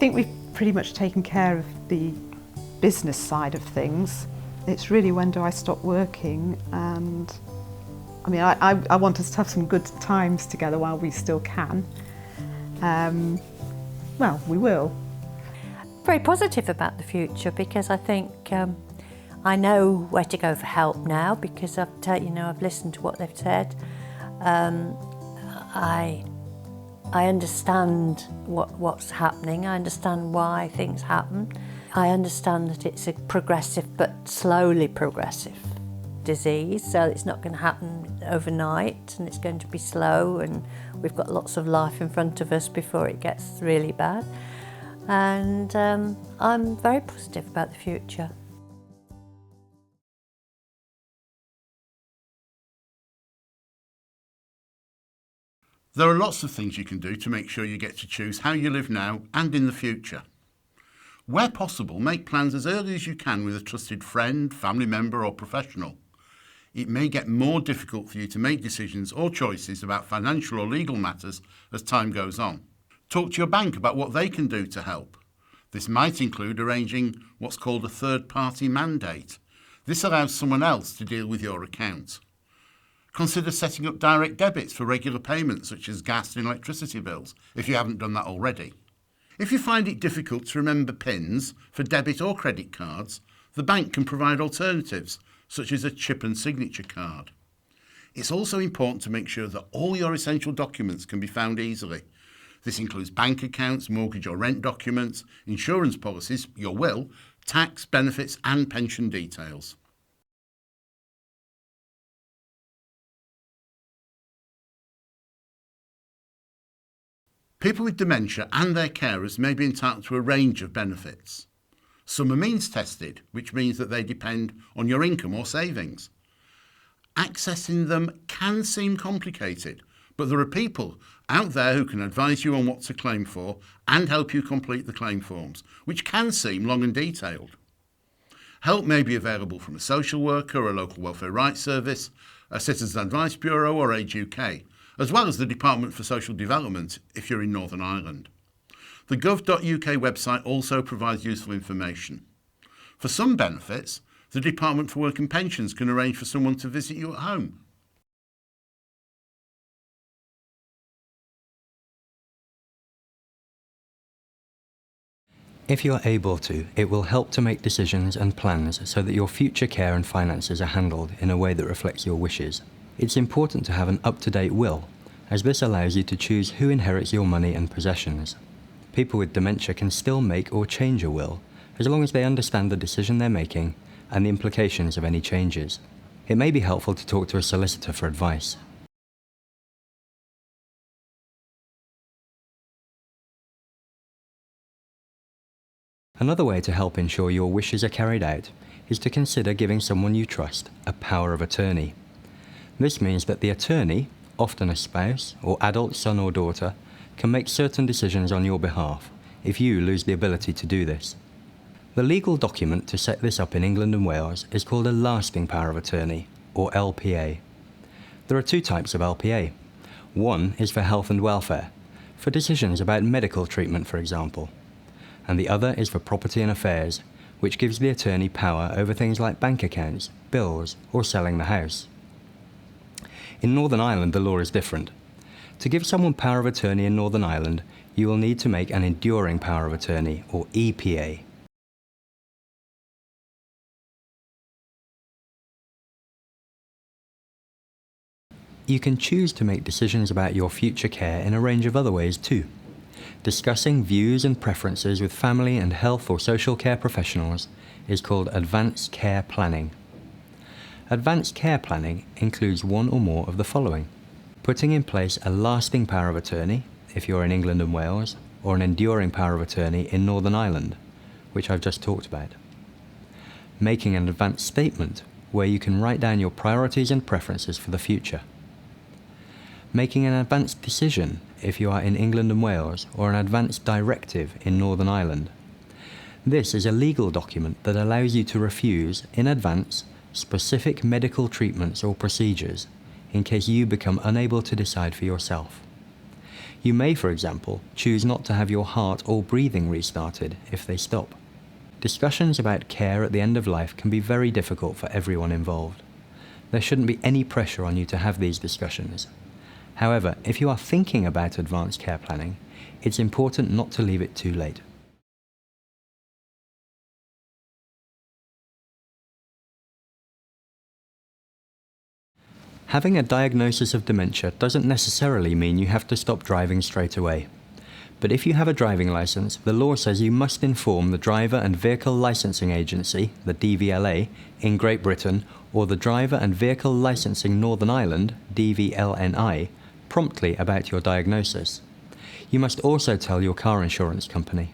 think we've pretty much taken care of the business side of things. It's really when do I stop working, and I mean I want us to have some good times together while we still can. Well, we will. Very positive about the future, because I think I know where to go for help now, because I've listened to what they've said. I understand what's happening. I understand why things happen. I understand that it's a progressive but slowly progressive disease, so it's not going to happen overnight, and it's going to be slow, and we've got lots of life in front of us before it gets really bad. And I'm very positive about the future. There are lots of things you can do to make sure you get to choose how you live now and in the future. Where possible, make plans as early as you can with a trusted friend, family member or professional. It may get more difficult for you to make decisions or choices about financial or legal matters as time goes on. Talk to your bank about what they can do to help. This might include arranging what's called a third-party mandate. This allows someone else to deal with your account. Consider setting up direct debits for regular payments such as gas and electricity bills, if you haven't done that already. If you find it difficult to remember PINs for debit or credit cards, the bank can provide alternatives, such as a chip and signature card. It's also important to make sure that all your essential documents can be found easily. This includes bank accounts, mortgage or rent documents, insurance policies, your will, tax, benefits and pension details. People with dementia and their carers may be entitled to a range of benefits. Some are means tested, which means that they depend on your income or savings. Accessing them can seem complicated, but there are people out there who can advise you on what to claim for and help you complete the claim forms, which can seem long and detailed. Help may be available from a social worker, a local welfare rights service, a Citizens Advice Bureau or Age UK, as well as the Department for Social Development if you're in Northern Ireland. The gov.uk website also provides useful information. For some benefits, the Department for Work and Pensions can arrange for someone to visit you at home. If you are able to, it will help to make decisions and plans so that your future care and finances are handled in a way that reflects your wishes. It's important to have an up-to-date will, as this allows you to choose who inherits your money and possessions. People with dementia can still make or change a will, as long as they understand the decision they're making and the implications of any changes. It may be helpful to talk to a solicitor for advice. Another way to help ensure your wishes are carried out is to consider giving someone you trust a power of attorney. This means that the attorney, often a spouse or adult son or daughter, can make certain decisions on your behalf if you lose the ability to do this. The legal document to set this up in England and Wales is called a lasting power of attorney, or LPA. There are two types of LPA. One is for health and welfare, for decisions about medical treatment, for example. And the other is for property and affairs, which gives the attorney power over things like bank accounts, bills, or selling the house. In Northern Ireland, the law is different. To give someone power of attorney in Northern Ireland, you will need to make an enduring power of attorney, or EPA. You can choose to make decisions about your future care in a range of other ways too. Discussing views and preferences with family and health or social care professionals is called advanced care planning. Advanced care planning includes one or more of the following: putting in place a lasting power of attorney, if you're in England and Wales, or an enduring power of attorney in Northern Ireland, which I've just talked about. Making an advanced statement, where you can write down your priorities and preferences for the future. Making an advanced decision, if you are in England and Wales, or an advanced directive in Northern Ireland. This is a legal document that allows you to refuse, in advance, specific medical treatments or procedures in case you become unable to decide for yourself. You may, for example, choose not to have your heart or breathing restarted if they stop. Discussions about care at the end of life can be very difficult for everyone involved. There shouldn't be any pressure on you to have these discussions. However, if you are thinking about advanced care planning, it's important not to leave it too late. Having a diagnosis of dementia doesn't necessarily mean you have to stop driving straight away. But if you have a driving licence, the law says you must inform the Driver and Vehicle Licensing Agency, the DVLA, in Great Britain, or the Driver and Vehicle Licensing Northern Ireland, DVLNI, promptly about your diagnosis. You must also tell your car insurance company.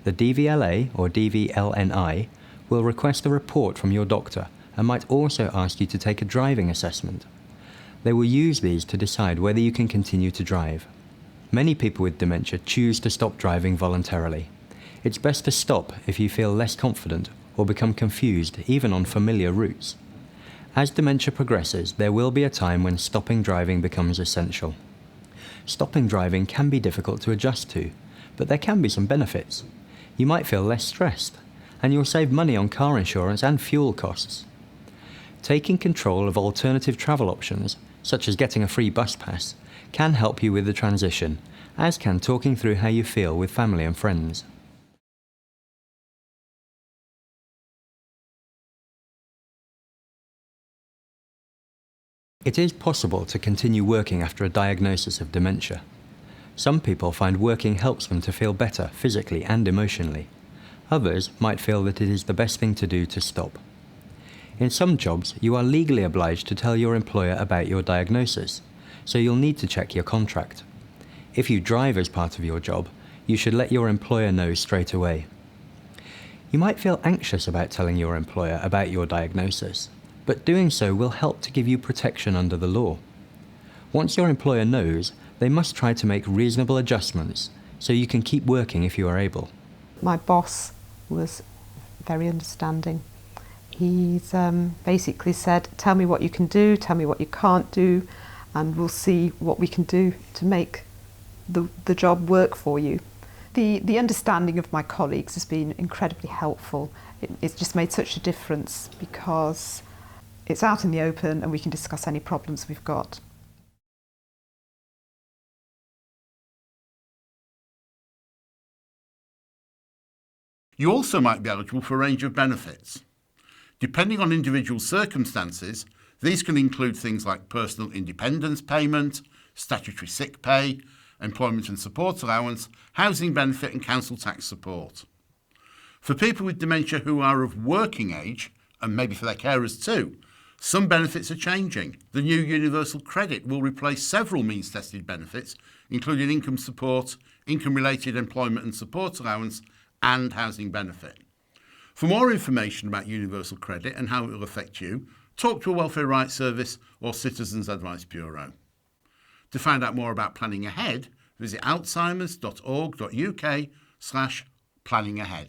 The DVLA, or DVLNI, will request a report from your doctor and might also ask you to take a driving assessment. They will use these to decide whether you can continue to drive. Many people with dementia choose to stop driving voluntarily. It's best to stop if you feel less confident or become confused, even on familiar routes. As dementia progresses, there will be a time when stopping driving becomes essential. Stopping driving can be difficult to adjust to, but there can be some benefits. You might feel less stressed, and you'll save money on car insurance and fuel costs. Taking control of alternative travel options, such as getting a free bus pass, can help you with the transition, as can talking through how you feel with family and friends. It is possible to continue working after a diagnosis of dementia. Some people find working helps them to feel better physically and emotionally. Others might feel that it is the best thing to do to stop. In some jobs, you are legally obliged to tell your employer about your diagnosis, so you'll need to check your contract. If you drive as part of your job, you should let your employer know straight away. You might feel anxious about telling your employer about your diagnosis, but doing so will help to give you protection under the law. Once your employer knows, they must try to make reasonable adjustments so you can keep working if you are able. My boss was very understanding. He's basically said, tell me what you can do, tell me what you can't do, and we'll see what we can do to make the job work for you. The understanding of my colleagues has been incredibly helpful. It's just made such a difference because it's out in the open and we can discuss any problems we've got. You also might be eligible for a range of benefits. Depending on individual circumstances, these can include things like personal independence payment, statutory sick pay, employment and support allowance, housing benefit and council tax support. For people with dementia who are of working age, and maybe for their carers too, some benefits are changing. The new universal credit will replace several means-tested benefits, including income support, income-related employment and support allowance, and housing benefit. For more information about universal credit and how it will affect you, talk to a Welfare Rights Service or Citizens Advice Bureau. To find out more about planning ahead, visit alzheimers.org.uk/planningahead.